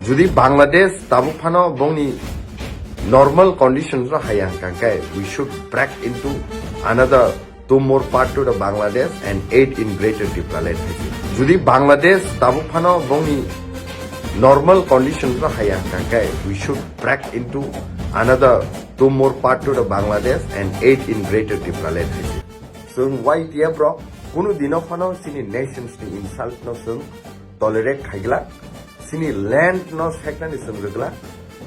Judi Bangladesh tabukphano bongni normal conditions ro hayang kangkai we should break into another 2 more part to the Bangladesh and 8 in Greater Tipraland. Judi Bangladesh tabukphano bongni normal conditions ro hayang kangkai we should break into another 2 more part to the Bangladesh and 8 in Greater Tipraland. So why dear bro kuno dino phano sini nations ni insult no sung tolerate khaigla sini land no sekna ni sung regla.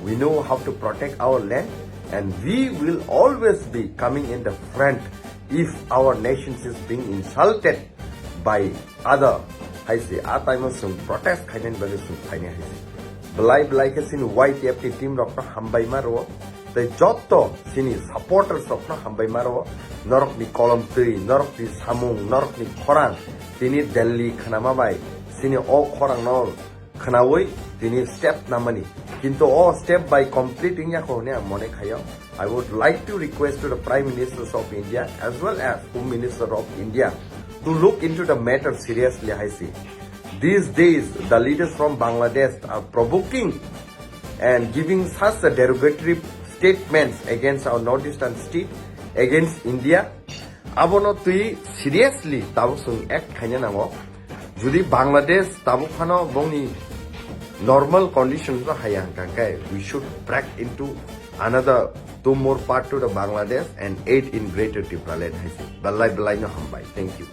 We know how to protect our land and we will always be coming in the front if our nations is being insulted by other. I say, at time some protest kainan bagi some kainan hai. Belai ke sini white FT team rokna hambai maro. The jotto sini supporters rokna hambai maro. Norok ni kolom tui, norok ni samung, norok ni khorang. Tini Delhi khanama bai. Sini o khorang nor khanawoi. Tini step namani. Kinto all step by completing ya kohne mone khayo. I would like to request to the Prime Ministers of India as well as Home Minister of India to look into the matter seriously. I see. These days, the leaders from Bangladesh are provoking and giving such a derogatory statements against our northeastern state, against India. Abono tui seriously tabusung act khanya nango. Judi Bangladesh tabukhano bongni normal conditions ro hayang kangkai we should break into another 2 more part to the Bangladesh and 8 in Greater Tipraland. Balai no hambai. Thank you.